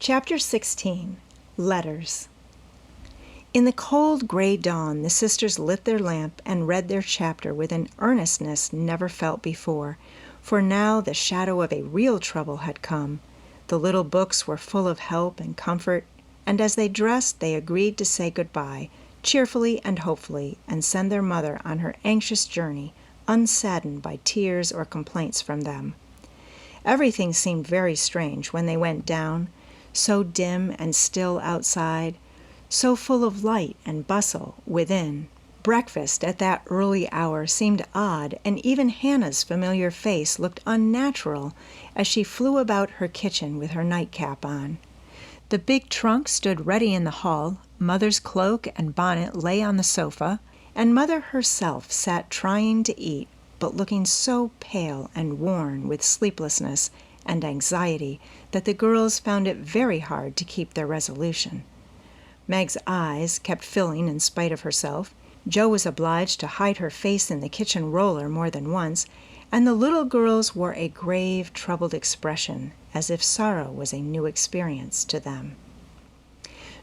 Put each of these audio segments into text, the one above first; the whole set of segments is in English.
Chapter 16. Letters. In the cold gray dawn, the sisters lit their lamp and read their chapter with an earnestness never felt before, for now the shadow of a real trouble had come. The little books were full of help and comfort, and as they dressed they agreed to say goodbye, cheerfully and hopefully, and send their mother on her anxious journey, unsaddened by tears or complaints from them. Everything seemed very strange when they went down, so dim and still outside, so full of light and bustle within. Breakfast at that early hour seemed odd, and even Hannah's familiar face looked unnatural as she flew about her kitchen with her nightcap on. The big trunk stood ready in the hall, Mother's cloak and bonnet lay on the sofa, and Mother herself sat trying to eat, but looking so pale and worn with sleeplessness and anxiety that the girls found it very hard to keep their resolution. Meg's eyes kept filling in spite of herself. Jo was obliged to hide her face in the kitchen roller more than once, and the little girls wore a grave, troubled expression, as if sorrow was a new experience to them.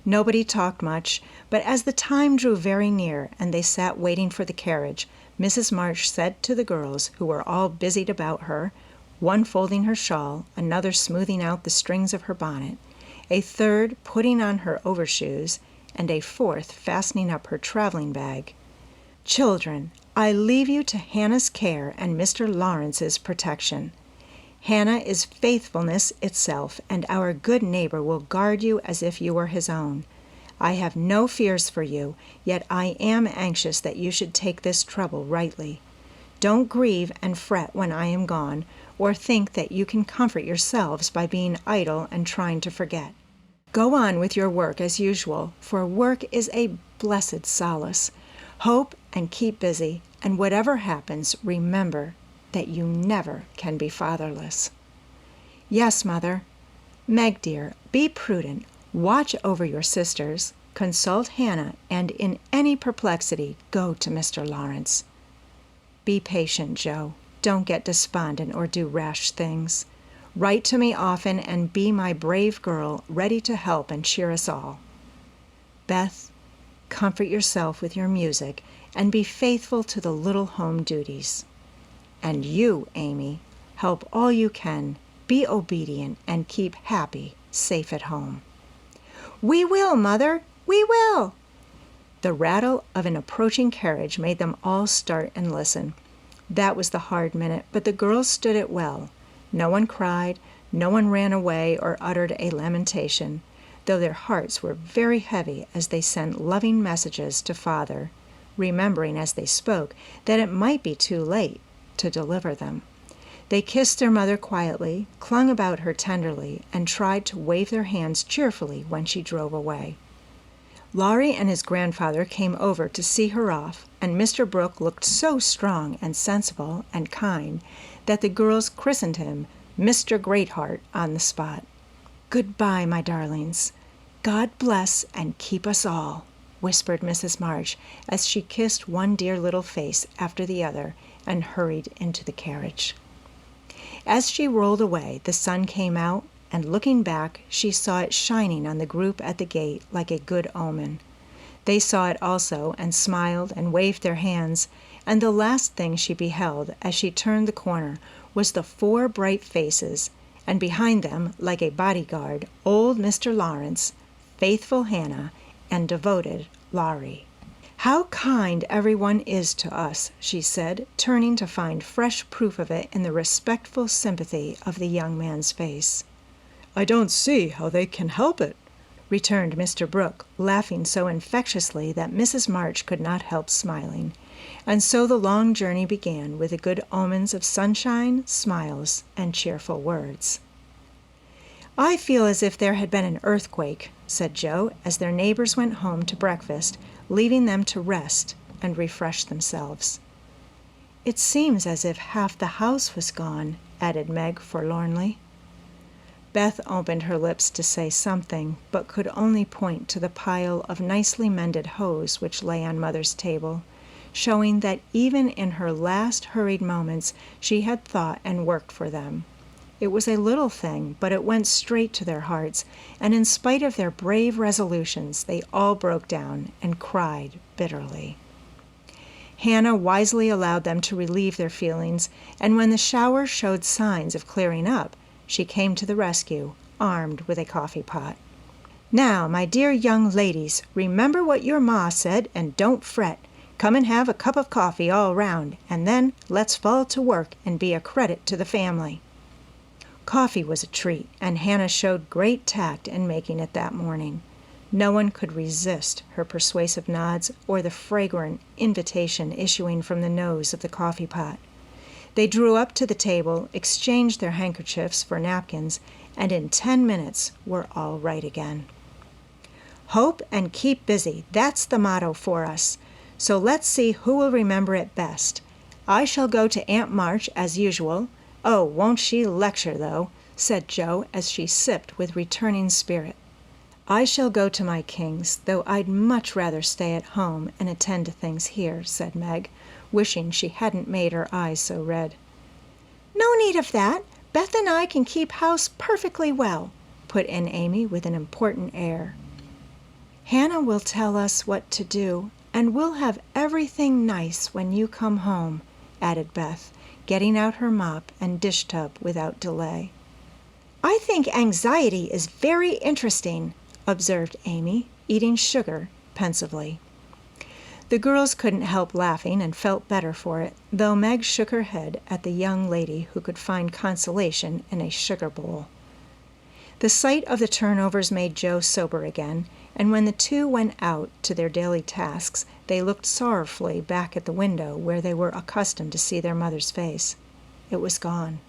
Nobody talked much, but as the time drew very near and they sat waiting for the carriage, Mrs. March said to the girls, who were all busied about her, one folding her shawl, another smoothing out the strings of her bonnet, a third putting on her overshoes, and a fourth fastening up her traveling bag, "Children, I leave you to Hannah's care and Mr. Lawrence's protection. Hannah is faithfulness itself, and our good neighbor will guard you as if you were his own. I have no fears for you, yet I am anxious that you should take this trouble rightly. Don't grieve and fret when I am gone, or think that you can comfort yourselves by being idle and trying to forget. Go on with your work as usual, for work is a blessed solace. Hope and keep busy, and whatever happens, remember that you never can be fatherless." "Yes, Mother." "Meg, dear, be prudent. Watch over your sisters. Consult Hannah, and in any perplexity, go to Mr. Lawrence. Be patient, Jo. Don't get despondent or do rash things. Write to me often and be my brave girl, ready to help and cheer us all. Beth, comfort yourself with your music and be faithful to the little home duties. And you, Amy, help all you can, be obedient, and keep Happy safe at home." "We will, Mother, we will." The rattle of an approaching carriage made them all start and listen. That was the hard minute, but the girls stood it well. No one cried, no one ran away or uttered a lamentation, though their hearts were very heavy as they sent loving messages to Father, remembering as they spoke that it might be too late to deliver them. They kissed their mother quietly, clung about her tenderly, and tried to wave their hands cheerfully when she drove away. Laurie and his grandfather came over to see her off, and Mr. Brooke looked so strong and sensible and kind that the girls christened him Mr. Greatheart on the spot. "Goodbye, my darlings. God bless and keep us all," whispered Mrs. March as she kissed one dear little face after the other and hurried into the carriage. As she rolled away, the sun came out, and looking back, she saw it shining on the group at the gate like a good omen. They saw it also, and smiled and waved their hands, and the last thing she beheld as she turned the corner was the 4 bright faces, and behind them, like a bodyguard, old Mr. Lawrence, faithful Hannah, and devoted Laurie. "How kind everyone is to us," she said, turning to find fresh proof of it in the respectful sympathy of the young man's face. "I don't see how they can help it," returned Mr. Brooke, laughing so infectiously that Mrs. March could not help smiling. And so the long journey began with the good omens of sunshine, smiles, and cheerful words. "I feel as if there had been an earthquake," said Jo, as their neighbors went home to breakfast, leaving them to rest and refresh themselves. "It seems as if half the house was gone," added Meg forlornly. Beth opened her lips to say something, but could only point to the pile of nicely mended hose which lay on Mother's table, showing that even in her last hurried moments she had thought and worked for them. It was a little thing, but it went straight to their hearts, and in spite of their brave resolutions, they all broke down and cried bitterly. Hannah wisely allowed them to relieve their feelings, and when the shower showed signs of clearing up, she came to the rescue, armed with a coffee pot. "Now, my dear young ladies, remember what your ma said, and don't fret. Come and have a cup of coffee all round, and then let's fall to work and be a credit to the family." Coffee was a treat, and Hannah showed great tact in making it that morning. No one could resist her persuasive nods or the fragrant invitation issuing from the nose of the coffee pot. They drew up to the table, exchanged their handkerchiefs for napkins, and in 10 minutes were all right again. "Hope and keep busy, that's the motto for us. So let's see who will remember it best. I shall go to Aunt March as usual. Oh, won't she lecture, though," said Jo as she sipped with returning spirit. "I shall go to my Kings, though I'd much rather stay at home and attend to things here," said Meg, wishing she hadn't made her eyes so red. "No need of that. Beth and I can keep house perfectly well," put in Amy with an important air. "Hannah will tell us what to do, and we'll have everything nice when you come home," added Beth, getting out her mop and dish tub without delay. "I think anxiety is very interesting," observed Amy, eating sugar pensively. The girls couldn't help laughing and felt better for it, though Meg shook her head at the young lady who could find consolation in a sugar bowl. The sight of the turnovers made Jo sober again, and when the two went out to their daily tasks, they looked sorrowfully back at the window where they were accustomed to see their mother's face. It was gone.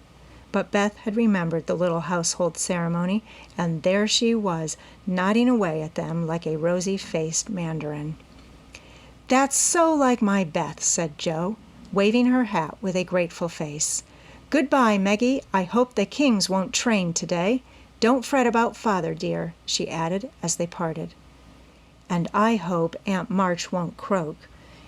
But Beth had remembered the little household ceremony, and there she was, nodding away at them like a rosy-faced mandarin. "That's so like my Beth," said Jo, waving her hat with a grateful face. "Goodbye, Meggie. I hope the Kings won't train today. Don't fret about father, dear," she added as they parted. "And I hope Aunt March won't croak.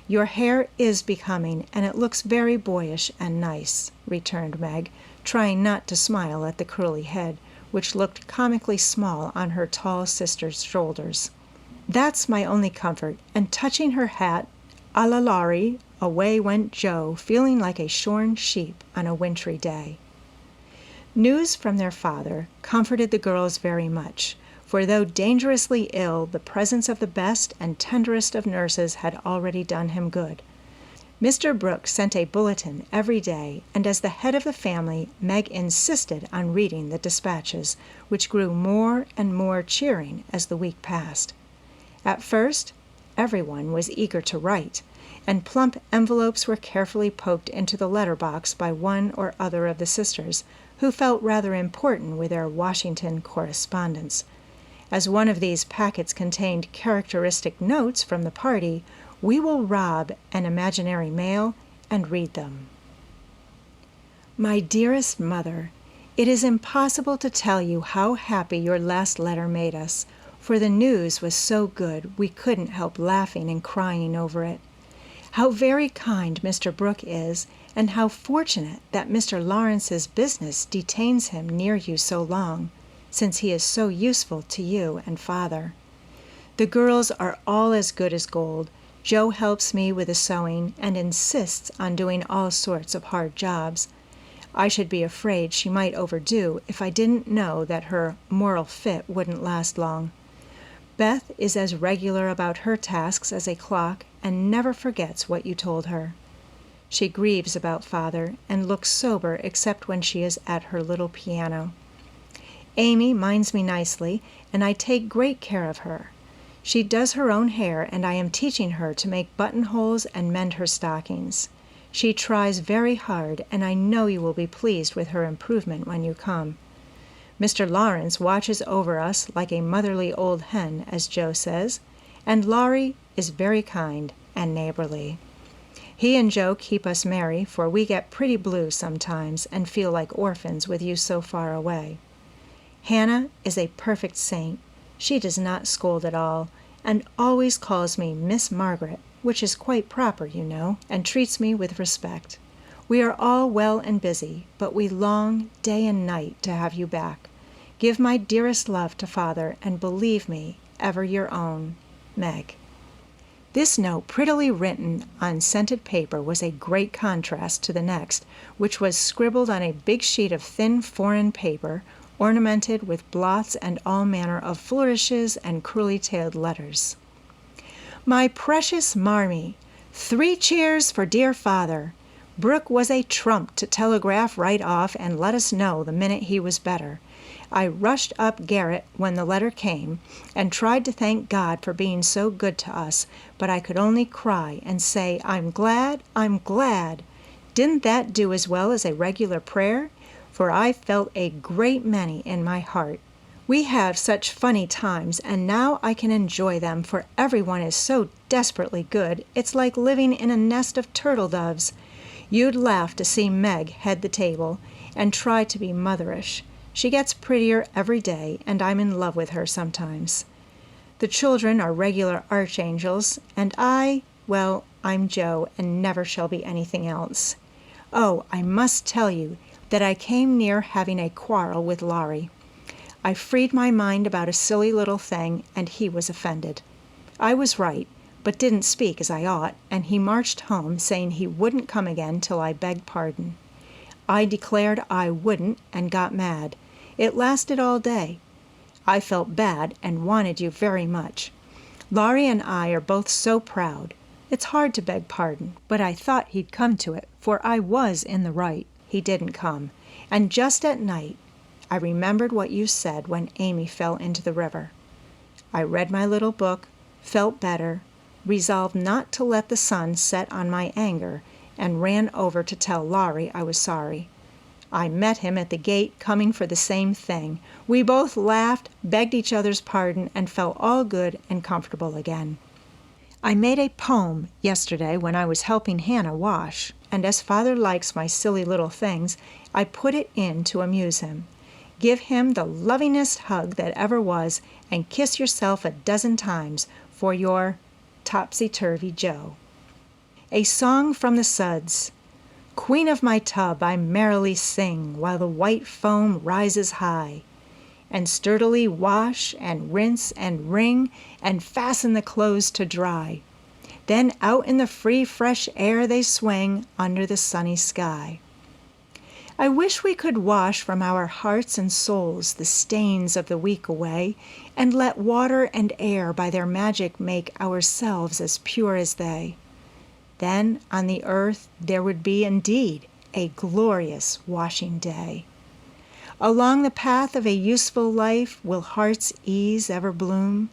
Your hair is becoming, and it looks very boyish and nice," returned Meg, trying not to smile at the curly head, which looked comically small on her tall sister's shoulders. "That's my only comfort," and touching her hat a la Laurie, away went Jo, feeling like a shorn sheep on a wintry day. News from their father comforted the girls very much, for though dangerously ill, the presence of the best and tenderest of nurses had already done him good. Mr. Brooks sent a bulletin every day, and as the head of the family, Meg insisted on reading the dispatches, which grew more and more cheering as the week passed. At first, everyone was eager to write, and plump envelopes were carefully poked into the letter box by one or other of the sisters, who felt rather important with their Washington correspondence. As one of these packets contained characteristic notes from the party, we will rob an imaginary mail and read them. My dearest mother, it is impossible to tell you how happy your last letter made us, for the news was so good we couldn't help laughing and crying over it. How very kind Mr. Brooke is, and how fortunate that Mr. Lawrence's business detains him near you so long, since he is so useful to you and father. The girls are all as good as gold. Jo helps me with the sewing and insists on doing all sorts of hard jobs. I should be afraid she might overdo if I didn't know that her moral fit wouldn't last long. Beth is as regular about her tasks as a clock and never forgets what you told her. She grieves about father and looks sober except when she is at her little piano. Amy minds me nicely, and I take great care of her. She does her own hair, and I am teaching her to make buttonholes and mend her stockings. She tries very hard, and I know you will be pleased with her improvement when you come. Mr. Lawrence watches over us like a motherly old hen, as Jo says, and Laurie is very kind and neighborly. He and Jo keep us merry, for we get pretty blue sometimes and feel like orphans with you so far away. Hannah is a perfect saint. She does not scold at all, and always calls me Miss Margaret, which is quite proper, you know, and treats me with respect. We are all well and busy, but we long day and night to have you back. Give my dearest love to Father, and believe me, ever your own, Meg. This note, prettily written on scented paper, was a great contrast to the next, which was scribbled on a big sheet of thin foreign paper, ornamented with blots and all manner of flourishes and cruelly-tailed letters. My precious Marmee, 3 cheers for dear Father. Brooke was a trump to telegraph right off and let us know the minute he was better. I rushed up garret when the letter came, and tried to thank God for being so good to us, but I could only cry and say, I'm glad, I'm glad. Didn't that do as well as a regular prayer? For I felt a great many in my heart. We have such funny times, and now I can enjoy them, for everyone is so desperately good, it's like living in a nest of turtle doves. You'd laugh to see Meg head the table, and try to be motherish. She gets prettier every day, and I'm in love with her sometimes. The children are regular archangels, and well, I'm Joe, and never shall be anything else. Oh, I must tell you that I came near having a quarrel with Laurie. I freed my mind about a silly little thing, and he was offended. I was right, but didn't speak as I ought, and he marched home, saying he wouldn't come again till I begged pardon. I declared I wouldn't, and got mad. It lasted all day. I felt bad and wanted you very much. Laurie and I are both so proud. It's hard to beg pardon, but I thought he'd come to it, for I was in the right. He didn't come. And just at night, I remembered what you said when Amy fell into the river. I read my little book, felt better, resolved not to let the sun set on my anger, and ran over to tell Laurie I was sorry. I met him at the gate coming for the same thing. We both laughed, begged each other's pardon, and felt all good and comfortable again. I made a poem yesterday when I was helping Hannah wash, and as Father likes my silly little things, I put it in to amuse him. Give him the lovingest hug that ever was, and kiss yourself a dozen times for your topsy-turvy Joe. A song from the suds. Queen of my tub, I merrily sing while the white foam rises high, and sturdily wash and rinse and wring and fasten the clothes to dry. Then out in the free fresh air they swing under the sunny sky. I wish we could wash from our hearts and souls the stains of the week away, and let water and air by their magic make ourselves as pure as they. Then on the earth there would be indeed a glorious washing day. Along the path of a useful life will heart's ease ever bloom.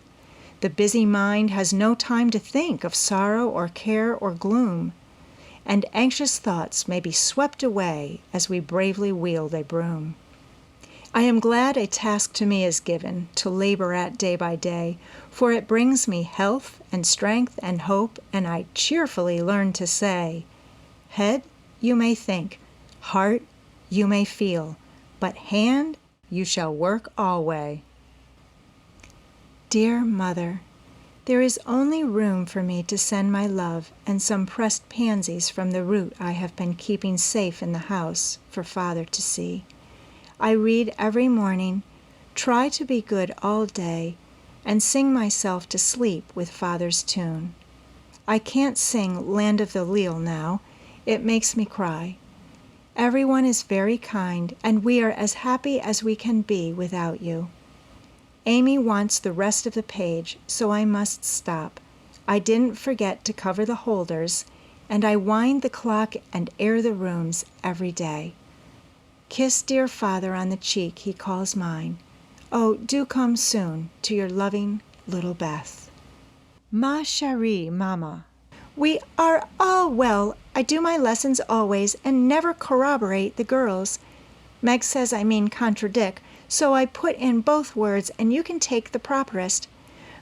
The busy mind has no time to think of sorrow or care or gloom, and anxious thoughts may be swept away as we bravely wield a broom. I am glad a task to me is given to labor at day by day, for it brings me health and strength and hope, and I cheerfully learn to say, head, you may think, heart, you may feel, but hand, you shall work alway. Dear Mother, there is only room for me to send my love and some pressed pansies from the root I have been keeping safe in the house for Father to see. I read every morning, try to be good all day, and sing myself to sleep with Father's tune. I can't sing Land of the Leal now. It makes me cry. Everyone is very kind, and we are as happy as we can be without you. Amy wants the rest of the page, so I must stop. I didn't forget to cover the holders, and I wind the clock and air the rooms every day. Kiss dear Father on the cheek he calls mine. Oh, do come soon to your loving little Beth. Ma chérie, Mama. We are all well. I do my lessons always and never corroborate the girls. Meg says I mean contradict, so I put in both words and you can take the properest.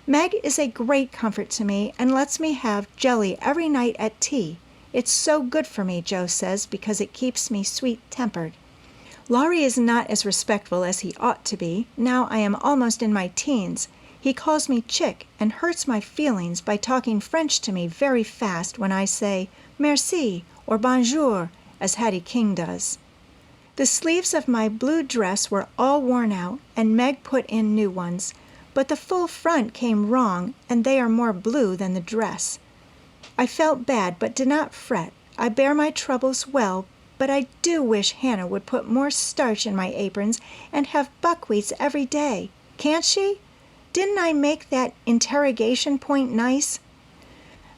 Meg is a great comfort to me and lets me have jelly every night at tea. It's so good for me, Joe says, because it keeps me sweet-tempered. Laurie is not as respectful as he ought to be. Now I am almost in my teens. He calls me chick and hurts my feelings by talking French to me very fast when I say merci or bonjour as Hattie King does. The sleeves of my blue dress were all worn out, and Meg put in new ones, but the full front came wrong, and they are more blue than the dress. I felt bad, but did not fret. I bear my troubles well, but I do wish Hannah would put more starch in my aprons and have buckwheats every day. Can't she? Didn't I make that interrogation point nice?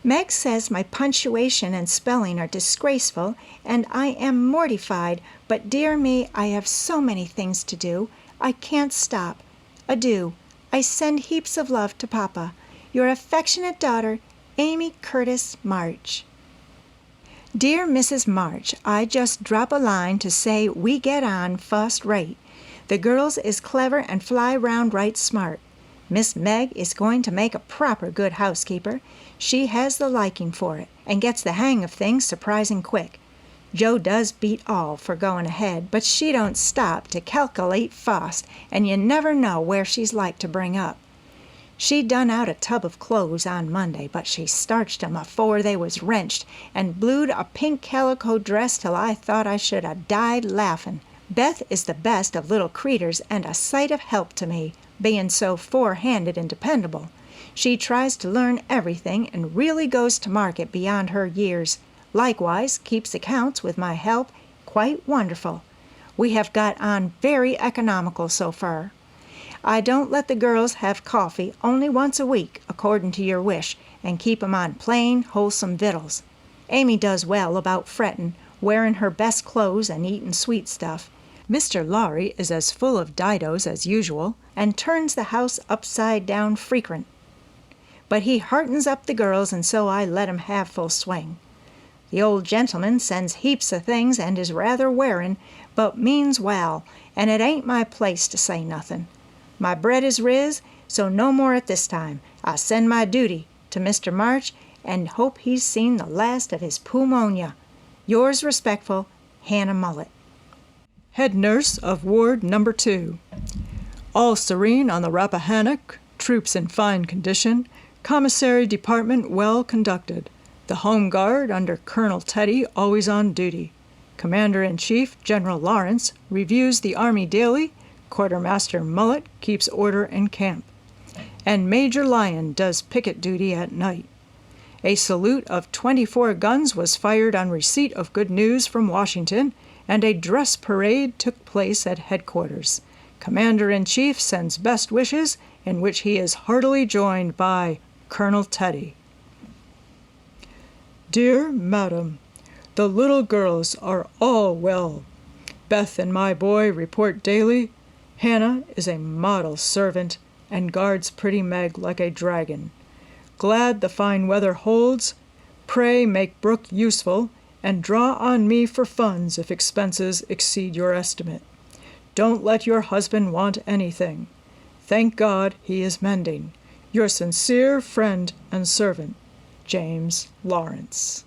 Meg says my punctuation and spelling are disgraceful, and I am mortified, but dear me, I have so many things to do. I can't stop. Adieu. I send heaps of love to Papa. Your affectionate daughter, Amy Curtis March. Dear Mrs. March, I just drop a line to say we get on fust rate. The girls is clever and fly round right smart. Miss Meg is going to make a proper good housekeeper. She has the liking for it, and gets the hang of things surprising quick. Jo does beat all for going ahead, but she don't stop to calculate fast, and you never know where she's like to bring up. She done out a tub of clothes on Monday, but she starched 'em afore they was wrenched, and blued a pink calico dress till I thought I should ha' died laughin'. Beth is the best of little creeters, and a sight of help to me, bein' so four-handed and dependable. She tries to learn everything, and really goes to market beyond her years. Likewise keeps accounts with my help, quite wonderful. We have got on very economical so far. I don't let the girls have coffee only once a week, according to your wish, and keep 'em on plain, wholesome victuals. Amy does well about frettin', wearin' her best clothes and eatin' sweet stuff. Mr. Lawry is as full of didos as usual, and turns the house upside down frequent. But he heartens up the girls, and so I let 'em have full swing. The old gentleman sends heaps of things and is rather wearin', but means well, and it ain't my place to say nothin'. My bread is riz, so no more at this time. I send my duty to Mr. March, and hope he's seen the last of his pneumonia. Yours respectful, Hannah Mullet. Head Nurse of Ward No. 2. All serene on the Rappahannock, troops in fine condition, commissary department well conducted. The Home Guard under Colonel Teddy always on duty. Commander-in-Chief General Lawrence reviews the Army daily. Quartermaster Mullet keeps order in camp. And Major Lyon does picket duty at night. A salute of 24 guns was fired on receipt of good news from Washington, and a dress parade took place at headquarters. Commander-in-Chief sends best wishes, in which he is heartily joined by Colonel Teddy. Dear Madam, the little girls are all well. Beth and my boy report daily. Hannah is a model servant and guards pretty Meg like a dragon. Glad the fine weather holds. Pray make Brooke useful, and draw on me for funds if expenses exceed your estimate. Don't let your husband want anything. Thank God he is mending. Your sincere friend and servant, James Lawrence.